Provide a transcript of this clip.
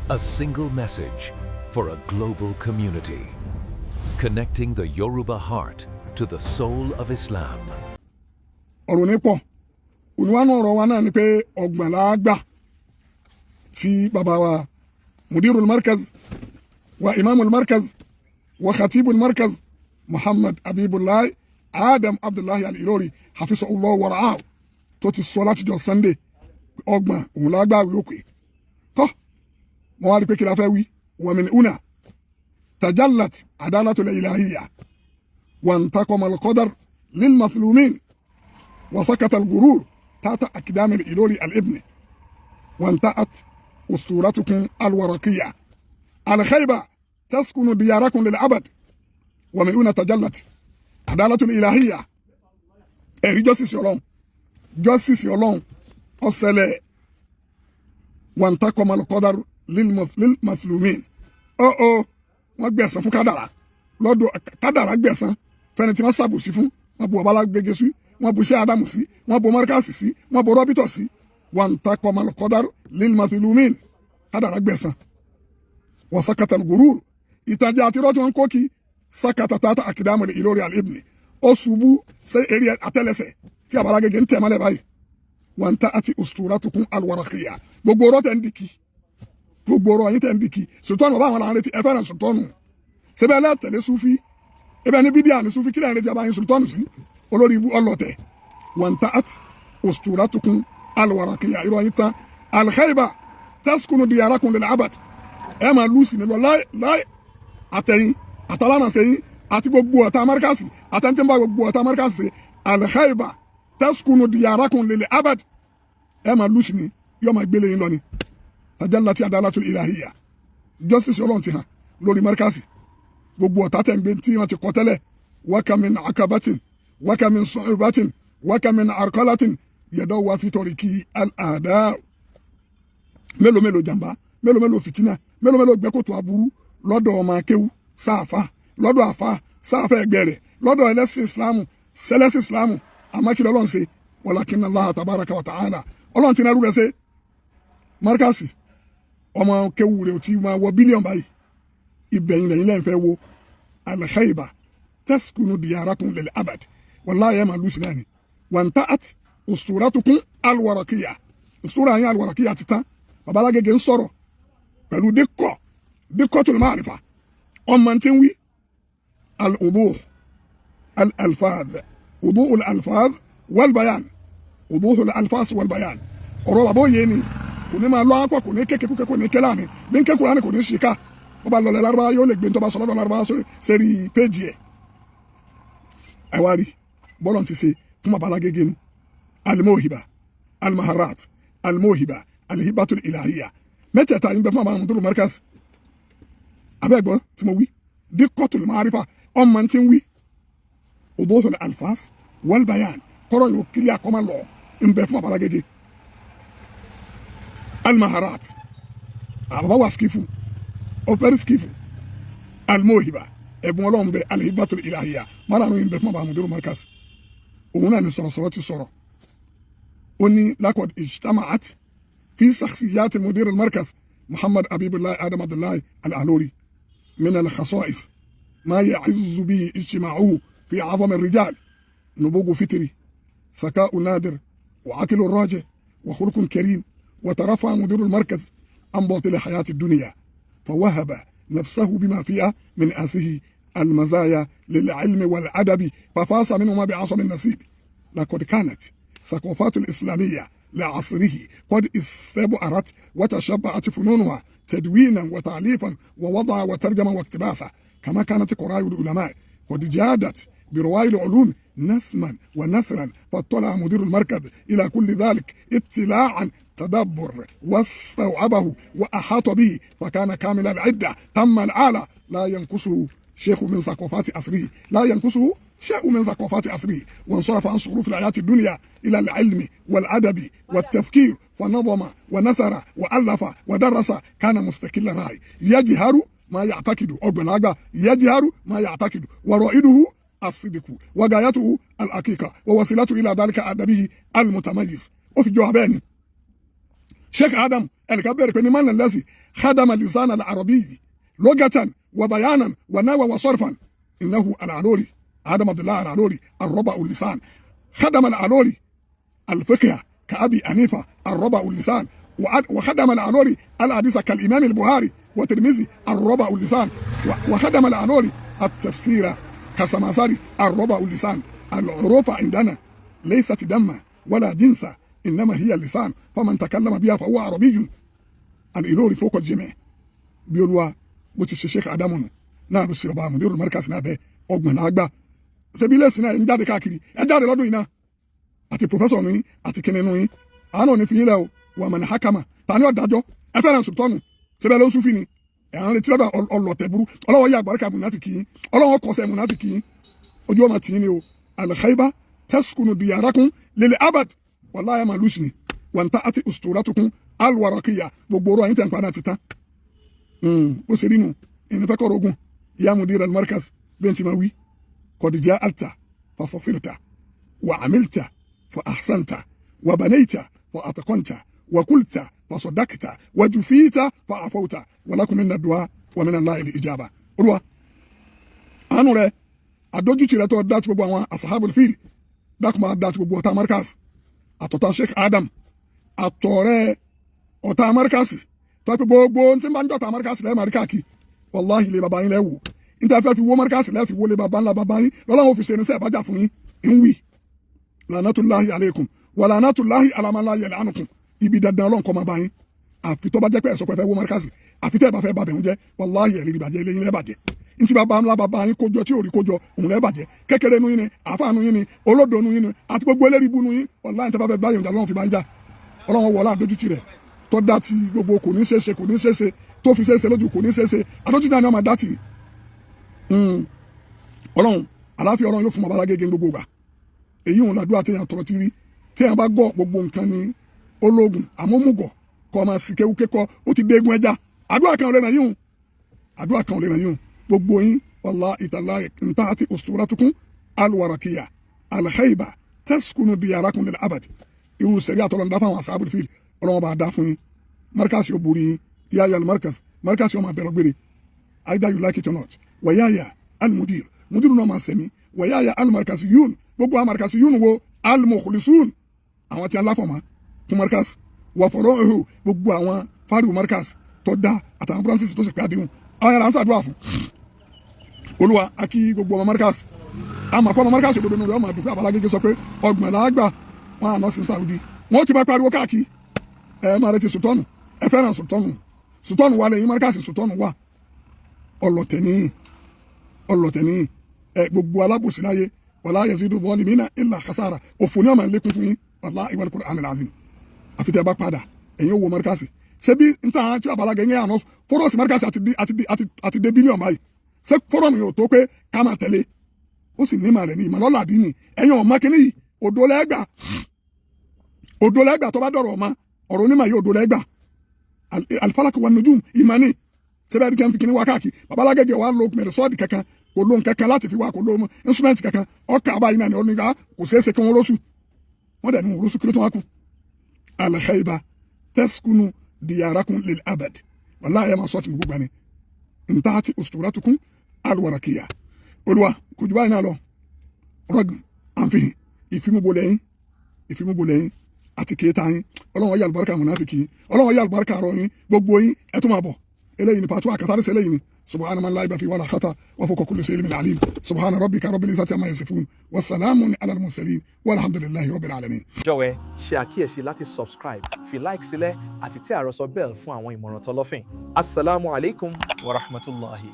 A single message for a global community, connecting the Yoruba heart to the soul of Islam. ọ̀rọ̀ ní pọ̀ òníwánú ọ̀rọ̀ wa náà ni pé ọgbọ̀n la gbà tí bàbá wa mudirul markaz wa imamul markaz wa khatibul markaz Muhammad Habibullahi Adam Abdullahi Al-Ilori hafizahullah wa ra'ahu tó ti sọ láti jọ Sunday ọgbọ̀n òun la gbà wí òkè tọ́ mo wá rí pé kí la fẹ́ wí wa min una tajallat adalatul ilahiyya wa intaqama al-qadar lil mathlumin وسكت الغرور تحت أقدام الإلوري الابن وانتهت أسطورتكم الورقية الخيبة تسكن دياركم للأبد ومن هنا تجلت عدالة الإلهية justice يولون أصلي وانتقم القدر للمظلومين wọ́n gbẹ̀san fún kádàrá lọ́dọ̀ kádàrá gbẹ̀san fẹ́ni tí wọ́n ṣàbòsí fún wọ́n bu ọ̀bálá gbẹgẹ sí wọ́n bu iṣẹ́ Ádámù sí wọ́n bu mọ́ríkàsì sí wọ́n bu rọ́bìtọ̀ sí wọ́n ta kọ́mọlù kọ́dárù lílmàtìlúmìn kádàrá gbẹ̀san wọ́n sakata gùrúrù ìtajà àti rọ́tí wọn kókì sakata tata àkìdámù Ìlọrí al-Ibni ó ṣubú sí eré àtẹ́lẹsẹ̀ tí àbára gẹ́gẹ́ ń tẹ̀ mọ́lẹ̀ báyìí wọ́n ta àti usturatukum al-waraqiyya gbogbo ọ̀rọ̀ tẹ̀ ń dìkì gbogbo ọ̀rọ̀ yín tẹ̀ ń dìkì sultanu bàbá àwọn làwọn retí ẹ fẹ́ràn sultanu sẹ́bẹ̀ látẹ̀lé sufi ẹbẹ̀ ní bídíà ní sufi kílẹ̀ ń retí àbáyín sultanu sí olórí ibu ọlọ̀tẹ̀ wọn ta at usturatukum alwarakiya irọ́ yín tán alkhaiba taskunu diyarakum lil abad ẹ máa lùsì nílọ láì àtẹ̀yìn àtàlánà sẹ́yìn àti gbogbo ọ̀tá amárikàsì àtẹ̀ntẹ́nbà gbogbo ọ̀tá amárikàsì alkhaiba taskunu diyarakum lil abad ẹ máa lùsì ní yọ máa gbélé yín lọ ni tajallati adalatul ilahiyya justice ọlọ́run ti hàn lórí amárikàsì gbogbo ọ̀tá tẹ̀ ń gbé tí wọ́n ti kọ́ tẹ́lẹ̀ wakamin akabatin وكم صعوبة وكم عرقلة يدوى في طريق الأعداء mélòó jàmbá mélòó fìtínà mélòó gbẹ́kòtò aburú lọ́dọ̀ ọmọ akéwú sáàfà lọ́dọ̀ àfà sáàfà ẹgbẹ́ rẹ̀ lọ́dọ̀ ẹlẹ́sìn Ìsìlámù sẹlẹ́sìn Ìsìlámù àmọ́kìlẹ̀ ọlọ́run ṣe walakin Allah tabaraka wa ta'ala ọlọ́run ti nárú rẹ̀ ṣe Markasi ọmọ akéwú rẹ̀ ò ti máa wọ bílíọ̀nù báyìí ìbẹ̀yìn lẹ́yìn lẹ́yìn fẹ́ wo al-khayba taskunu diyarakum lil abad والله يا مالوس ناني وانتهت اسطورتكم الورقيه اسطوره هي الورقيه تتا بابا لا جن سورو pẹ̀lú دقه المعرفه ام تنوي الوضوح الالفاظ وضوء الالفاظ والبيان وضوح الالفاظ والبيان ọ̀rọ̀ babo yeni kò ní máa lọ akọ kò ní keke kò ní kelani bin ke Qur'an kò ní shika baba lọ le Lárúbá yó lè gbé tó bá sọ lọ́dọ̀ Lárúbá seri page e ẹ wá rí bọ́lọ̀ ti ṣe fún bàbá gẹ́gẹ́ nu alimohiba almaharat alimohiba alihibatul ilahiyya mẹ́tẹ̀ẹ̀ta yín bẹ fún àbáwọn Mudirul Markaz abẹ́gbọ́ tí mo wí dikkotul maarifa ọmọ tí ń wí uduhul alfas wal bayan kọ́rọ̀ yóò kílẹ̀ àkọ́mọ́ lọ ń bẹ fún bàbá gẹ́gẹ́ almaharat àbábá wa skifu ọ̀fẹ́rì skifu alimohiba ẹ̀bùn ọlọ́run bẹ alihibatul ilahiyya márùn ún yín bẹ fún àbáwọn Mudirul Markaz òun náà ni sọ̀rọ̀sọ̀rọ̀ ti sọ̀rọ̀ ó ní lakod ijtama'at fi shakhsiyat mudir al-markaz Muhammad Habibullahi Adam Abdullahi Al-Ilori min al-khasa'is ma ya'izzu bihi ijtima'uhu fi 'azam ar-rijal nubugu fitri ذكاء نادر وعقل راجع وخلق كريم وترفع مدير المركز عن باطل حياة الدنيا فوهب نفسه بما فيها من آسه المزايا للعلم والأدب ففاز منهما بعصم النصيب لقد كانت ثقافات الإسلامية لعصره قد استبعرت وتشبعت فنونها تدوينا وتعليفا ووضع وترجمة واقتباسا كما كانت قرائن العلماء قد جادت برواي العلوم نسما ونثرا فاطلع مدير المركز إلى كل ذلك اطلاعا تدبر واستوعبه وأحاط به فكان كامل العدة تم الآلة لا ينقصه شيء من ثقافات عصره لا ينقصه شيء من ثقافات عصره وانصرف عن صروف الحياة الدنيا إلى العلم والأدب والتفكير فنظم ونثر وألف ودرس كان مستقل الرأي يجهر ما يعتقد أو يجهر ما يعتقد ورائده الصدق وغايته الحقيقة ووسيلته إلى ذلك أدبه المتميز وفي جوابين Sheikh Adam ẹnìkan bẹ̀rẹ̀ pé ní man allazi khadama lisana al-arabiyyi lugatan wa bayanan wa nawa wa sarfan innahu al-aluri Adam Abdullah al-aluri ar-raba'u lisan khadama al-aluri al-fiqh كأبي أنيفة الربع اللسان وخدم العنوري الحديث كالإمام البخاري وترمذي الربع اللسان وخدم العنوري التفسير كسماساري الربع اللسان العروبة عندنا ليست دم ولا جنس إنما هي اللسان فمن تكلم بها فهو عربي الإلوري فوق الجميع بيقولوا بوتش الشيخ آدم نعم السيربا مدير المركز نابه أجمل أكبر سبيل سنة إن جاد كاكري أجاد لدو إنا àti professor nu yín àti kíni nu yín àánú ní fìyín lẹ o wà mọ̀ ní hakama tani ọ̀dájọ́ ẹ fẹ́ràn sùtọ́nù síbẹ̀ ló ń sún fìní ẹ̀ ń retí lọ́dọ̀ ọlọ́tẹ̀ burú ọlọ́wọ́ yà àgbàríkà mùnàfíkì yín ọlọ́wọ́ kọsẹ̀ mùnàfíkì yín ojú ọmọ tì yín ni o alkhaiba taskunu diyarakum lil abad wallahi ma lusni wanta ati usturatukum alwarakiya gbogbo ọ̀rọ̀ yín tẹ̀ ń padà ti tán bó ṣe rí nu ìnifẹ́ kọ́rọ̀ ogun ya mudir al-markaz bẹ́ẹ̀ ti ma wí qad ja'alta fasafirta wa amilta فأحسنت وبنيت فأتقنت وقلت فصدقت وجفيت فعفوت ولكم من الدعاء ومن الله الإجابة olúwa àánú rẹ̀ àdójútì rẹ̀ tó dá ti gbogbo àwọn asahabul fil dákun máa dá ti gbogbo ọ̀tá markaz àtọ̀tá Sheikh Adam àtọ̀rẹ́ ọ̀tá markaz tó pé gbogbo tí ń bá ń jọ̀tá markaz lẹ́ẹ̀ máa rí káàkiri wàláhì ilé baba yín lẹ́wọ̀ níta fẹ́ fi wó markaz lẹ́ẹ̀ fi wó lé baba ńlá baba yín lọ́lọ́wọ́ fi ṣe ní sẹ́ẹ̀ bájà fún yín ń wí lanatullahi alaykum wa lanatullahi ala man la yal'anukum ibi dandan Ọlọ́run kó máa bá yín àfi tó bá jẹ́ pé ẹ̀sọ́ pé fẹ́ wó markaz àfi tẹ́ ẹ bá fẹ́ bàbẹ̀ ń jẹ́ wàláhì ẹ̀rí ìbàjẹ́ ilé yín lẹ́bàjẹ́ ntí bàbá ńlá bàbá yín kójọ tí ò rí kójọ òun lẹ́bàjẹ́ kékeré nu yín ni àáfàá nu yín ni olódò nu yín ni àti gbogbo eléri bu nu yín wàláhì tẹ́ bá fẹ́ báyìí Ọlọ́run fi bá yín já Ọlọ́run wọlá àdójútì rẹ̀ tó dá ti gbogbo kò ní ṣeéṣe tó fi ṣeéṣe lójú kò ní ṣeéṣe àdójútì náà ni wọ́n máa dá tì Ọlọ́run àláfíà Ọlọ́run yóò fún bàbá gẹ́gẹ́ gbogbo gbà èyí òun làdúrà téèyàn tọrọ ti rí téèyàn bá gọ gbogbo nǹkan ní ológun àmọ́mùgọ̀ kọ́ máa sì kéwu kékọ́ ó ti dégun ẹja àdúrà kan ò lè nà yíhun àdúrà kan ò lè nà yíhun gbogbo yín wallahi ta'ala nta àti usturatukum alwarakiya alkhaiba taskunu diyarakum lil abad irú sẹ̀rí àtọ́lọ́ ń dá fáwọn asábùrù fíl ọlọ́wọ́n bá dá fún yín markaz yóò borí yín yáyà markaz yóò máa bẹ̀rẹ̀ gbére either you like it or not wàyáyà almudir mudir náà máa sẹ̀mí wàyáyà almarkaziyun gbogbo àwọn markaziyun wo almukhlisun àwọn tí a láfọ̀ mọ́ fún markaz wà fọ̀rọ̀ ẹ̀hó gbogbo àwọn fáriwò markaz tó dá àtàwọn branches tó sì pé àdéhùn àwọn yàrá ń sàdúrà fún olúwa akí gbogbo ọmọ markaz àmọ́ àpò ọmọ markaz òdodo nínú rẹ̀ ọmọ àdúgbò Abalagége sọ pé ọgbọ̀n làágbà wọn àná sí Saudi wọn ti bá pariwo káàkiri ẹ máa retí sultanu ẹ fẹ́ràn sultanu wà lẹ́yìn markaz sultanu wà ọlọ̀tẹ̀ ní ẹ gbogbo alábòsí láyé wala yazidu zalimina illa khasara òfò ní ọmọ ẹlẹ́kùn fún yín wallahi wal Qur'an al-azim àfi tẹ́ bá padà ẹ̀yin owó markaz ṣé bí n ta tí Abalagége yẹn àná fọ́rọ̀sì markaz àti dé bílíọ̀nù báyìí ṣé fọ́rọ̀mù yóò tó pé ká máa tẹ̀lé ó sì ní màrẹ̀ ní ìmọ̀lọ́lá àdínì ẹ̀yin ọ̀ma kínní yìí odò lẹ́gbà tó bá dọ̀rọ̀ ọ̀ma ọ̀rọ̀ onímọ̀ yìí odò lẹ́gbà al-falak wan-nujum ìmọ̀ni sẹ́bẹ̀ẹ́ dìkẹ́ fi kínní wá káàkiri Babalagége wa lo mẹ̀rẹ̀sọ́ọ̀dì kankan kò lóhun kankan láti fi wá kò lóhun instrument kankan ọkà àbáyé náà ni ọ̀nìyà kò ṣeéṣe kí wọ́n rọ́ṣù wọ́n dẹ̀ ní wọ́n rọ́ṣù kí ló tó wá kú. al-khayba taskunu diyarakum lil abad wallahi ẹ̀ máa sọ́ọ̀tì gbogbo gbani ntahati usturatukum alwarakiya olúwa kò jù báyìí náà lọ rọgùn àǹfihìn ìfimúbolẹ́yìn àti kéétà yín ọlọ́wọ́n yà àlùbáríkà mùnáfíkì ọlọ́wọ́n yà àlùbáríkà rọ yín gbogbo yín ẹ̀ tó máa bọ̀ eléyìí ni pàtó àkàtà àdìsẹ́ eléyìí ni subhana man la ilaha illa huwa khata wa fawqa kulli shay'in min alim subhana rabbika rabbil izzati amma yasifun wa salamun ala al mursalin walhamdulillahi rabbil alamin. jọ̀wọ́ ṣe àkíyèsí láti subscribe fi like sílẹ̀ àti tẹ àròsọ bell fún àwọn ìmọ̀ràn tọlọ́fìn. Assalamu alaikum wa rahmatullahi.